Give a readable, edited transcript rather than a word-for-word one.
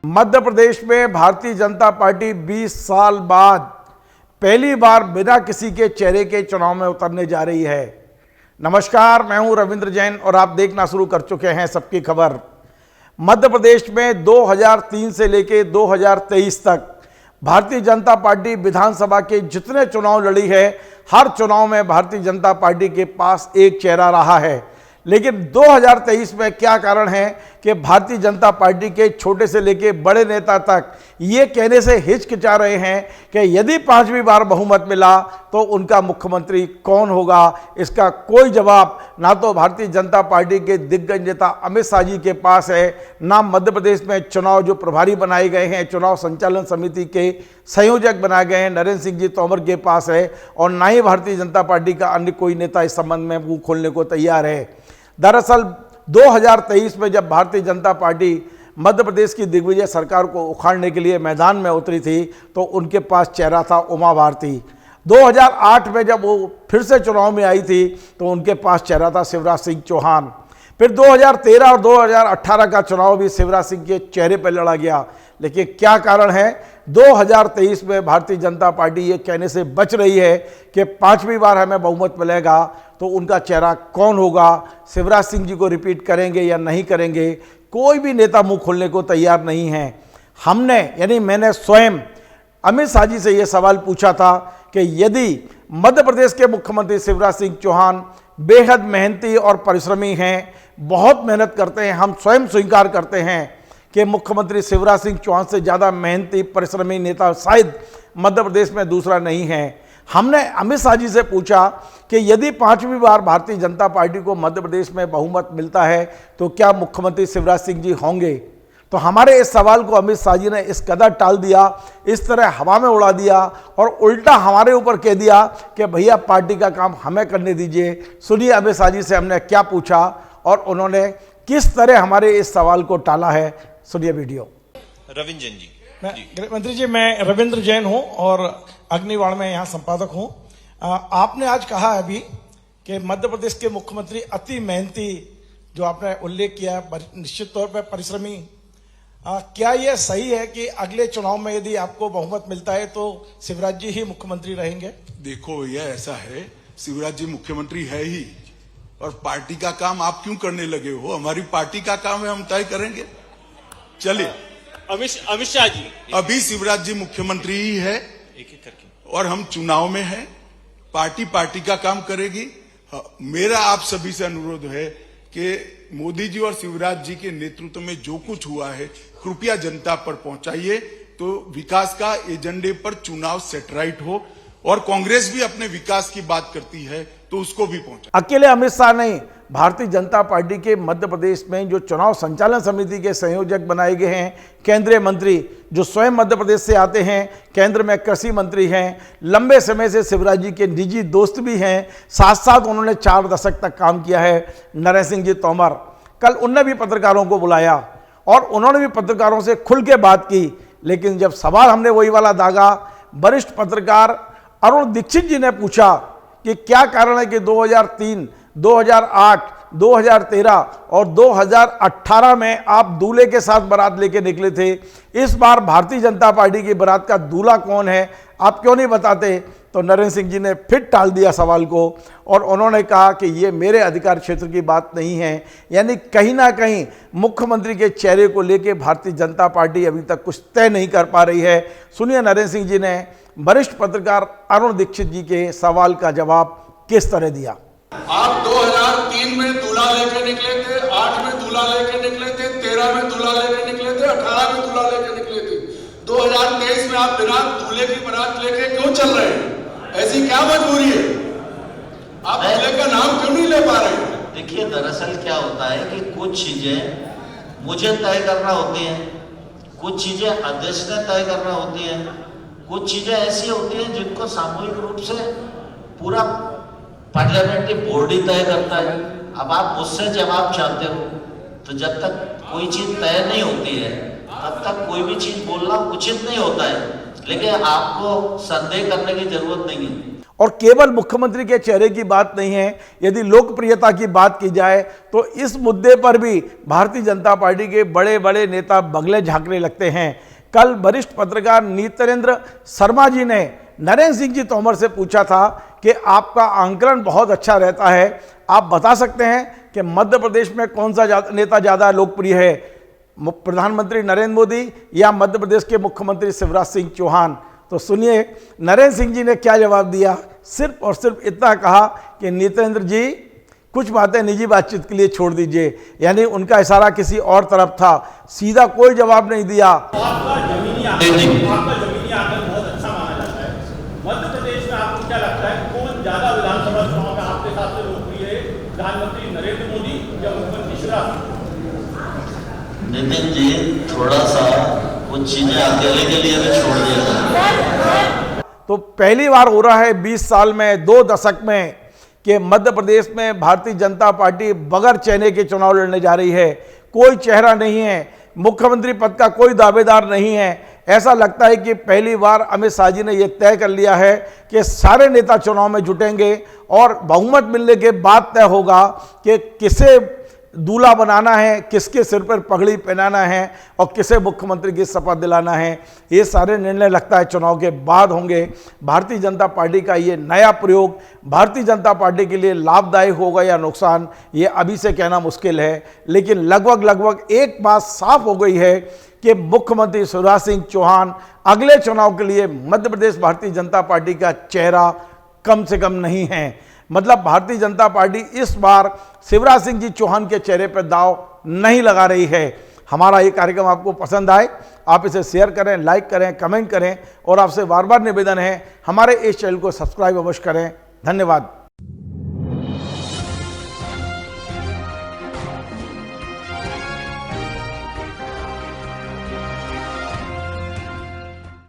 मध्य प्रदेश में भारतीय जनता पार्टी 20 साल बाद पहली बार बिना किसी के चेहरे के चुनाव में उतरने जा रही है। नमस्कार, मैं हूं रविंद्र जैन और आप देखना शुरू कर चुके हैं सबकी खबर। मध्य प्रदेश में 2003 से लेकर 2023 तक भारतीय जनता पार्टी विधानसभा के जितने चुनाव लड़ी है, हर चुनाव में भारतीय जनता पार्टी के पास एक चेहरा रहा है। लेकिन 2023 में क्या कारण है कि भारतीय जनता पार्टी के छोटे से लेकर बड़े नेता तक ये कहने से हिचकिचा रहे हैं कि यदि 5वीं बार बहुमत मिला तो उनका मुख्यमंत्री कौन होगा। इसका कोई जवाब ना तो भारतीय जनता पार्टी के दिग्गज नेता अमित शाह जी के पास है, ना मध्य प्रदेश में चुनाव जो प्रभारी बनाए गए हैं, चुनाव संचालन समिति के संयोजक बनाए गए हैं नरेंद्र सिंह जी तोमर के पास है, और ना ही भारतीय जनता पार्टी का अन्य कोई नेता इस संबंध में मुंह खोलने को तैयार है। दरअसल 2023 में जब भारतीय जनता पार्टी मध्य प्रदेश की दिग्विजय सरकार को उखाड़ने के लिए मैदान में उतरी थी तो उनके पास चेहरा था उमा भारती। 2008 में जब वो फिर से चुनाव में आई थी तो उनके पास चेहरा था शिवराज सिंह चौहान। फिर 2013 और 2018 का चुनाव भी शिवराज सिंह के चेहरे पर लड़ा गया। लेकिन क्या कारण है 2023 में भारतीय जनता पार्टी ये कहने से बच रही है कि 5वीं बार हमें बहुमत मिलेगा तो उनका चेहरा कौन होगा, शिवराज सिंह जी को रिपीट करेंगे या नहीं करेंगे। कोई भी नेता मुंह खोलने को तैयार नहीं है। हमने यानी मैंने स्वयं अमित शाह जी से ये सवाल पूछा था कि यदि मध्य प्रदेश के मुख्यमंत्री शिवराज सिंह चौहान बेहद मेहनती और परिश्रमी हैं, बहुत मेहनत करते हैं, हम स्वयं स्वीकार करते हैं कि मुख्यमंत्री शिवराज सिंह चौहान से ज़्यादा मेहनती परिश्रमी नेता शायद मध्य प्रदेश में दूसरा नहीं है। हमने अमित शाह जी से पूछा कि यदि 5वीं बार भारतीय जनता पार्टी को मध्य प्रदेश में बहुमत मिलता है तो क्या मुख्यमंत्री शिवराज सिंह जी होंगे। तो हमारे इस सवाल को अमित शाह जी ने इस कदर टाल दिया, इस तरह हवा में उड़ा दिया और उल्टा हमारे ऊपर कह दिया कि भैया पार्टी का काम हमें करने दीजिए। सुनिए अमित शाह जी से हमने क्या पूछा और उन्होंने किस तरह हमारे इस सवाल को टाला है। सुनिए वीडियो। रविंद्र जैन जी। गृह मंत्री जी, मैं रविंद्र जैन हूं और अग्निवाण में यहाँ संपादक हूं। आपने आज कहा अभी कि मध्य प्रदेश के मुख्यमंत्री अति मेहनती, जो आपने उल्लेख किया, निश्चित तौर पर परिश्रमी। क्या यह सही है कि अगले चुनाव में यदि आपको बहुमत मिलता है तो शिवराज जी ही मुख्यमंत्री रहेंगे? देखो, यह ऐसा है, शिवराज जी मुख्यमंत्री है ही, और पार्टी का काम आप क्यों करने लगे हो? हमारी पार्टी का काम है, हम तय करेंगे। चलिए, अमित शाह जी, अभी शिवराज जी मुख्यमंत्री ही है एक एक करके, और हम चुनाव में हैं। पार्टी का काम करेगी। मेरा आप सभी से अनुरोध है कि मोदी जी और शिवराज जी के नेतृत्व में जो कुछ हुआ है कृपया जनता पर पहुंचाइए, तो विकास का एजेंडे पर चुनाव सेट राइट हो, और कांग्रेस भी अपने विकास की बात करती है तो उसको भी पहुंचा। अकेले अमित शाह नहीं, भारतीय जनता पार्टी के मध्य प्रदेश में जो चुनाव संचालन समिति के संयोजक बनाए गए हैं, केंद्रीय मंत्री जो स्वयं मध्य प्रदेश से आते हैं, केंद्र में कृषि मंत्री हैं, लंबे समय से शिवराज जी के निजी दोस्त भी हैं, साथ साथ उन्होंने 4 दशक तक काम किया है, नरेंद्र सिंह जी तोमर। कल उनने भी पत्रकारों को बुलाया और उन्होंने भी पत्रकारों से खुल के बात की। लेकिन जब सवाल हमने वही वाला दागा, वरिष्ठ पत्रकार अरुण दीक्षित जी ने पूछा कि क्या कारण है कि 2003, 2008, 2013 और 2018 में आप दूल्हे के साथ बारात लेके निकले थे, इस बार भारतीय जनता पार्टी की बारात का दूल्हा कौन है, आप क्यों नहीं बताते? तो नरेंद्र सिंह जी ने फिर टाल दिया सवाल को और उन्होंने कहा कि ये मेरे अधिकार क्षेत्र की बात नहीं है। यानी कहीं ना कहीं मुख्यमंत्री के चेहरे को लेके भारतीय जनता पार्टी अभी तक कुछ तय नहीं कर पा रही है। सुनिए नरेंद्र सिंह जी ने वरिष्ठ पत्रकार अरुण दीक्षित जी के सवाल का जवाब किस तरह दिया। आप 2003 में दूल्हा लेकर निकले थे, 8 में दूल्हा लेकर निकले थे, 13 में दूल्हा लेकर निकले थे, 18 में दूल्हा लेकर निकले थे। 2023 में आप बिना दूल्हे की बारात लेके क्यों चल रहे हैं? ऐसी क्या मजबूरी है? आप दूल्हे का नाम क्यों नहीं ले पा रहे हैं? देखिए, दरअसल क्या होता है कि कुछ चीजें मुझे तय करना होती हैं, कुछ चीजें अध्यक्ष ने तय करना होती हैं, कुछ चीजें ऐसी होती हैं जिनको सामूहिक रूप से पूरा पार्लियामेंट्री बोर्ड ही तय करता है। अब आप मुझसे जवाब चाहते हो, तो जब तक कोई चीज तय नहीं होती है तब तक कोई भी चीज बोलना उचित नहीं होता है, लेकिन आपको संदेह करने की जरूरत नहीं है। और केवल मुख्यमंत्री के चेहरे की बात नहीं है, यदि लोकप्रियता की बात की जाए तो इस मुद्दे पर भी भारतीय जनता पार्टी के बड़े बड़े नेता बगले झांकने लगते हैं। कल वरिष्ठ पत्रकार नीतेंद्र शर्मा जी ने नरेंद्र सिंह जी तोमर से पूछा था कि आपका आंकलन बहुत अच्छा रहता है, आप बता सकते हैं कि मध्य प्रदेश में कौन सा नेता ज़्यादा लोकप्रिय है, प्रधानमंत्री नरेंद्र मोदी या मध्य प्रदेश के मुख्यमंत्री शिवराज सिंह चौहान। तो सुनिए नरेंद्र सिंह जी ने क्या जवाब दिया। सिर्फ और सिर्फ इतना कहा कि नीतेंद्र जी कुछ बातें निजी बातचीत के लिए छोड़ दीजिए, यानी उनका इशारा किसी और तरफ था, सीधा कोई जवाब नहीं दिया। आपका जमीनी आंकलन बहुत अच्छा माना जाता है। मध्य प्रदेश में आपको क्या लगता है कौन ज्यादा विधानसभा चुनाव में आपके हिसाब से लोकप्रिय है, प्रधानमंत्री नरेंद्र मोदी या मुख्यमंत्री शिवराज सिंह? नितिन जी, थोड़ा सा कुछ चीजें अकेले के लिए भी छोड़ दिया। तो पहली बार हो रहा है 20 साल में, 2 दशक में, कि मध्य प्रदेश में भारतीय जनता पार्टी बगैर चेहरे के चुनाव लड़ने जा रही है। कोई चेहरा नहीं है, मुख्यमंत्री पद का कोई दावेदार नहीं है। ऐसा लगता है कि पहली बार अमित शाह जी ने यह तय कर लिया है कि सारे नेता चुनाव में जुटेंगे और बहुमत मिलने के बाद तय होगा कि किसे दूल्हा बनाना है, किसके सिर पर पगड़ी पहनाना है और किसे मुख्यमंत्री की शपथ दिलाना है। ये सारे निर्णय लगता है चुनाव के बाद होंगे। भारतीय जनता पार्टी का ये नया प्रयोग भारतीय जनता पार्टी के लिए लाभदायक होगा या नुकसान, ये अभी से कहना मुश्किल है। लेकिन लगभग एक बात साफ हो गई है कि मुख्यमंत्री शिवराज सिंह चौहान अगले चुनाव के लिए मध्य प्रदेश भारतीय जनता पार्टी का चेहरा कम से कम नहीं है। मतलब भारतीय जनता पार्टी इस बार शिवराज सिंह जी चौहान के चेहरे पर दांव नहीं लगा रही है। हमारा ये कार्यक्रम आपको पसंद आए, आप इसे शेयर करें, लाइक करें, कमेंट करें और आपसे बार बार निवेदन है हमारे इस चैनल को सब्सक्राइब अवश्य करें। धन्यवाद।